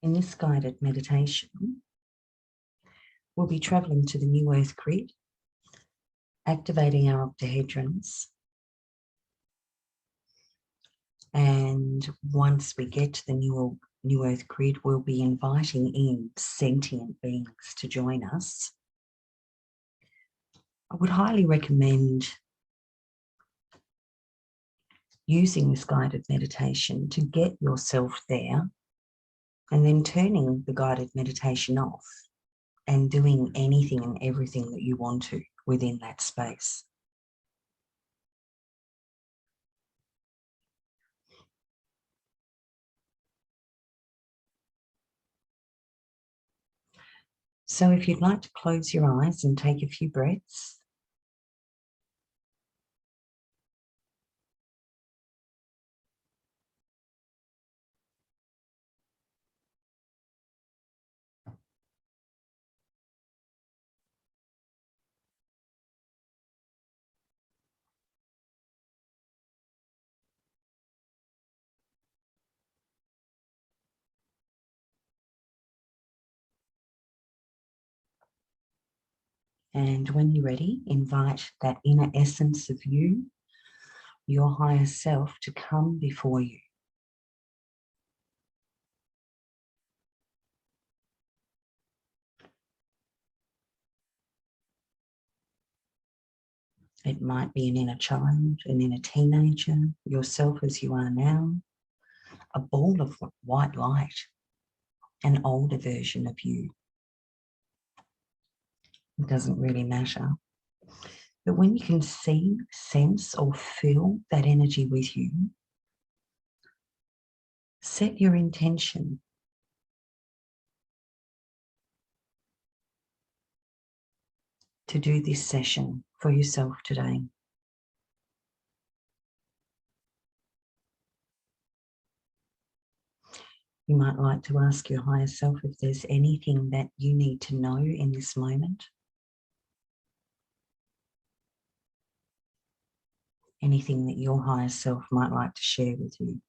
In this guided meditation, we'll be travelling to the New Earth grid, activating our octahedrons. And once we get to the New Earth grid, we'll be inviting in sentient beings to join us. I would highly recommend using this guided meditation to get yourself there and then turning the guided meditation off and doing anything and everything that you want to within that space. So if you'd like to close your eyes and take a few breaths. And when you're ready, invite that inner essence of you, your higher self, to come before you. It might be an inner child, an inner teenager, yourself as you are now, a ball of white light, an older version of you. It doesn't really matter. But when you can see, sense, or feel that energy with you, set your intention. To do this session for yourself today. You might like to ask your higher self if there's anything that you need to know in this moment. Anything that your higher self might like to share with you.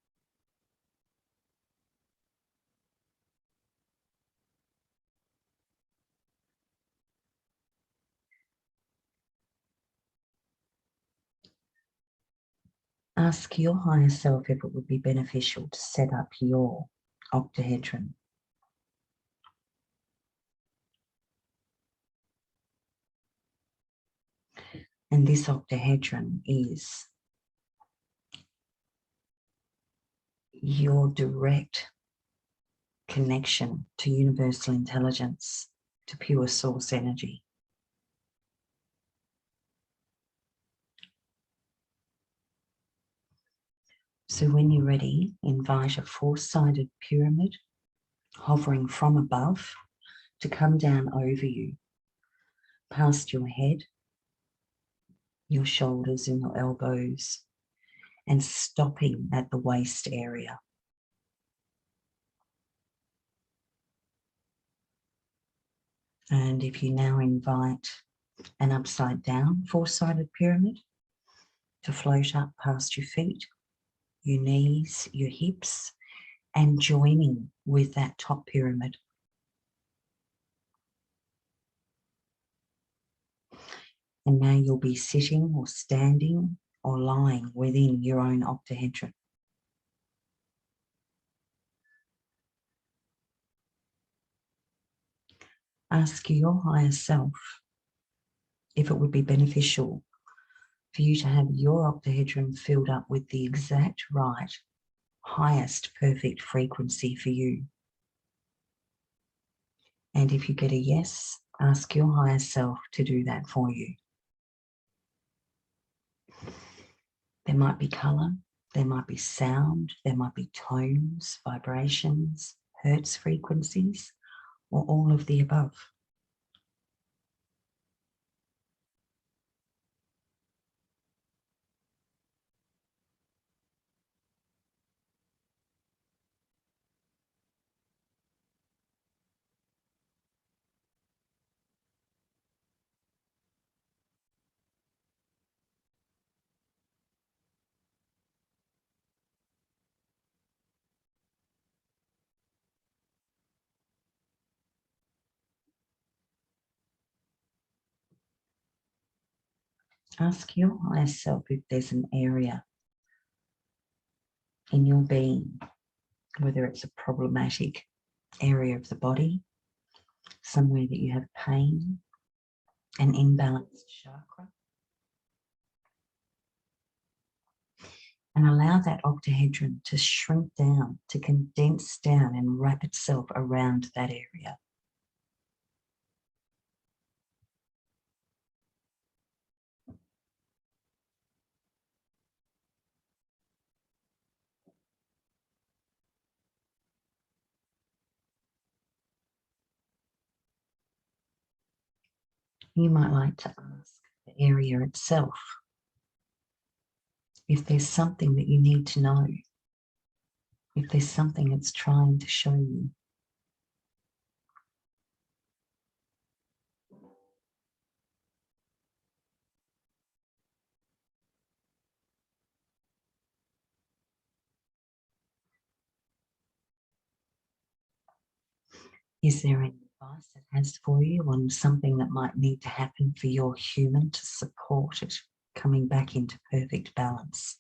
Ask your higher self if it would be beneficial to set up your octahedron. And this octahedron is your direct connection to universal intelligence, to pure source energy. So when you're ready, invite a four-sided pyramid hovering from above to come down over you, past your head, your shoulders and your elbows, and stopping at the waist area. And if you now invite an upside down four-sided pyramid to float up past your feet, your knees, your hips, and joining with that top pyramid. And now you'll be sitting or standing or lying within your own octahedron. Ask your higher self if it would be beneficial for you to have your octahedron filled up with the exact right, highest perfect frequency for you. And if you get a yes, ask your higher self to do that for you. There might be colour, there might be sound, there might be tones, vibrations, hertz frequencies, or all of the above. Ask your higher self if there's an area in your being, whether it's a problematic area of the body, somewhere that you have pain, an imbalanced chakra, and allow that octahedron to shrink down, to condense down and wrap itself around that area. You might like to ask the area itself if there's something that you need to know, if there's something it's trying to show you. Is there any advice it has for you on something that might need to happen for your human to support it coming back into perfect balance?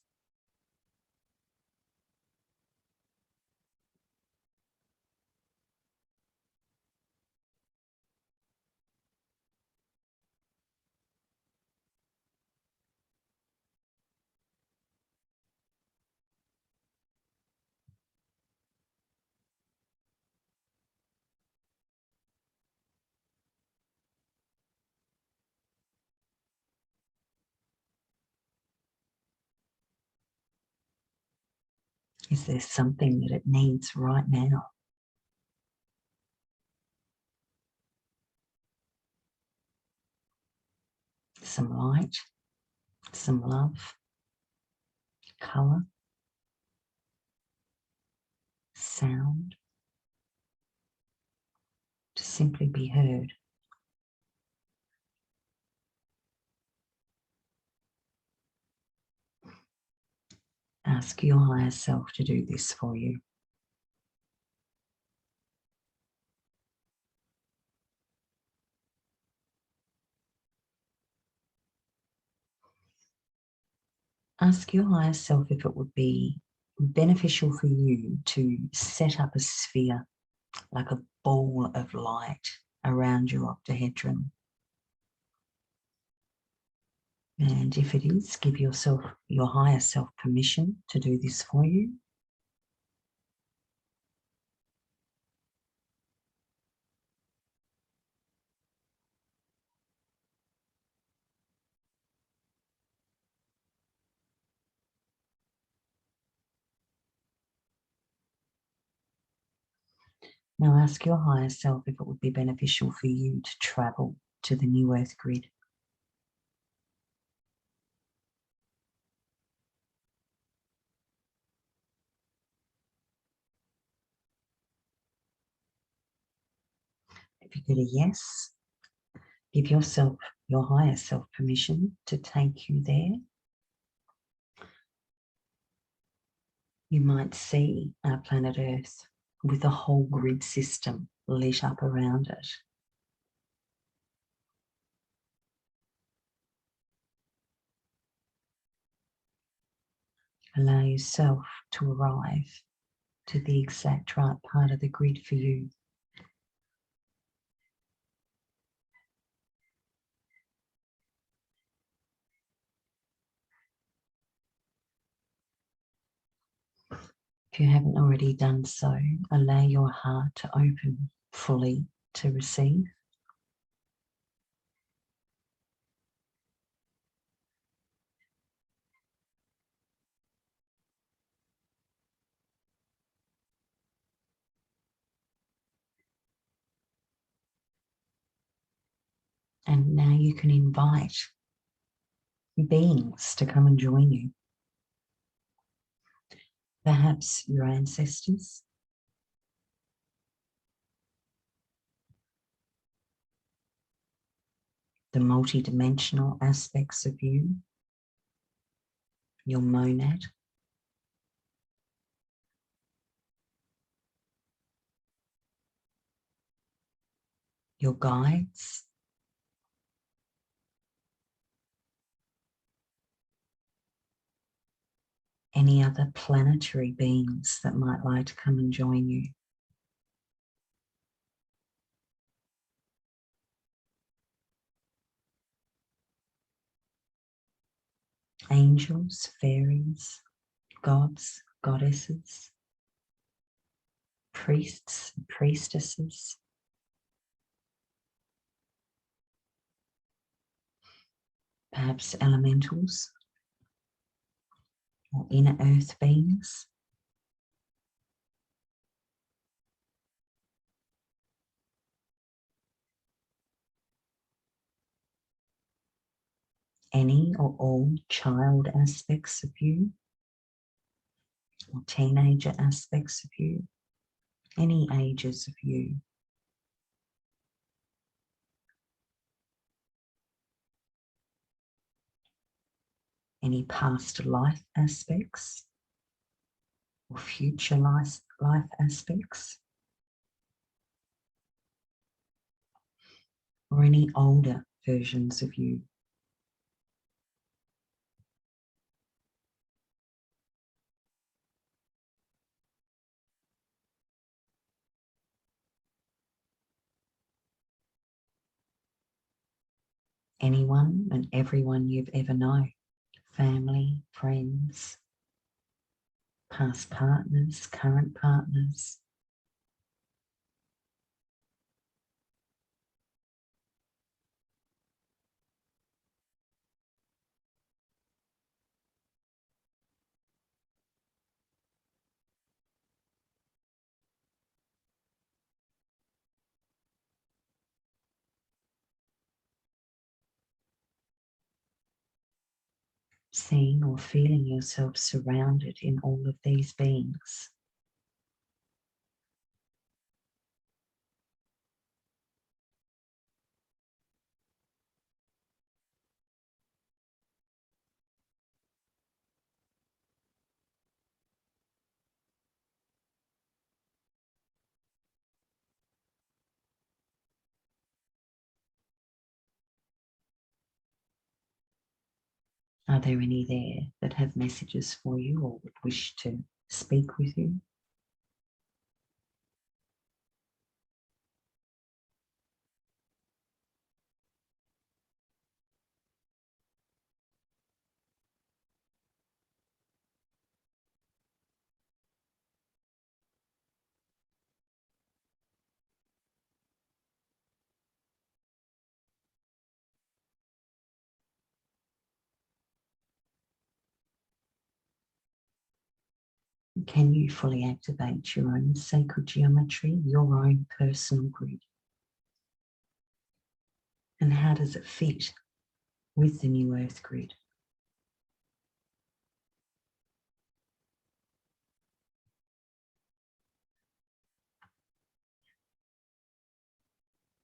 Is there something that it needs right now? Some light, some love, colour, sound, to simply be heard. Ask your higher self to do this for you. Ask your higher self if it would be beneficial for you to set up a sphere, like a ball of light around your octahedron. And if it is, give yourself, your higher self, permission to do this for you. Now ask your higher self if it would be beneficial for you to travel to the new Earth grid. If you get a yes, give yourself, your higher self, permission to take you there. You might see our planet Earth with a whole grid system lit up around it. Allow yourself to arrive to the exact right part of the grid for you. If you haven't already done so, allow your heart to open fully to receive. And now you can invite beings to come and join you. Perhaps your ancestors, the multidimensional aspects of you, your monad, your guides, any other planetary beings that might like to come and join you. Angels, fairies, gods, goddesses, priests, priestesses, perhaps elementals or inner earth beings. Any or all child aspects of you, or teenager aspects of you, any ages of you. Any past life aspects or future life aspects, or any older versions of you. Anyone and everyone you've ever known, family, friends, past partners, current partners. Seeing or feeling yourself surrounded in all of these beings. Are there any there that have messages for you or would wish to speak with you? Can you fully activate your own sacred geometry, your own personal grid? And how does it fit with the new Earth grid?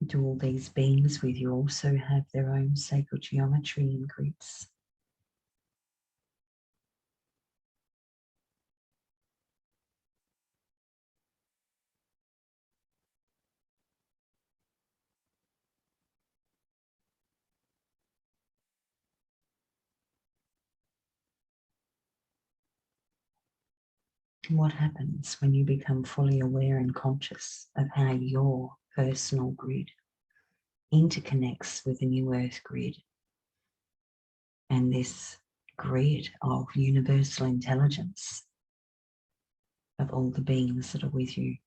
Do all these beings with you also have their own sacred geometry and grids? What happens when you become fully aware and conscious of how your personal grid interconnects with the new Earth grid and this grid of universal intelligence of all the beings that are with you?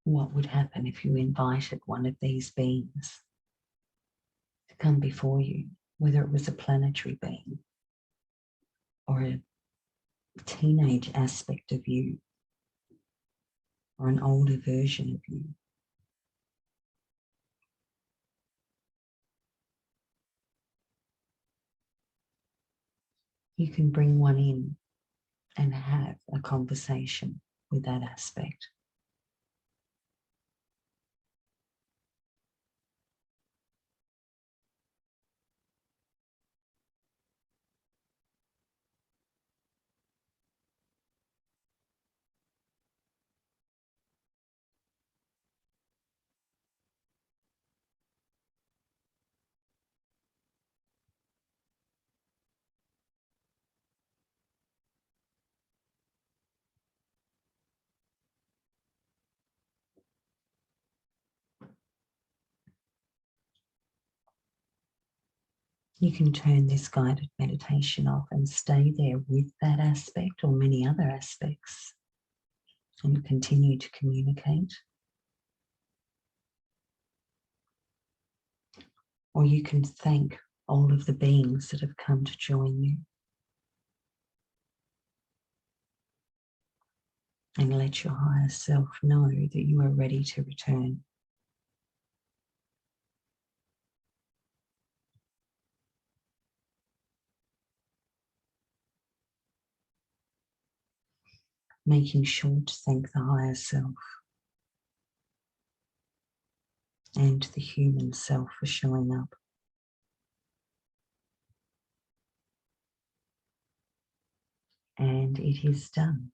What would happen if you invited one of these beings to come before you, whether it was a planetary being or a teenage aspect of you or an older version of you? you can bring one in and have a conversation with that aspect. You can turn this guided meditation off and stay there with that aspect or many other aspects and continue to communicate. Or you can thank all of the beings that have come to join you and let your higher self know that you are ready to return. Making sure to thank the higher self and the human self for showing up. And it is done.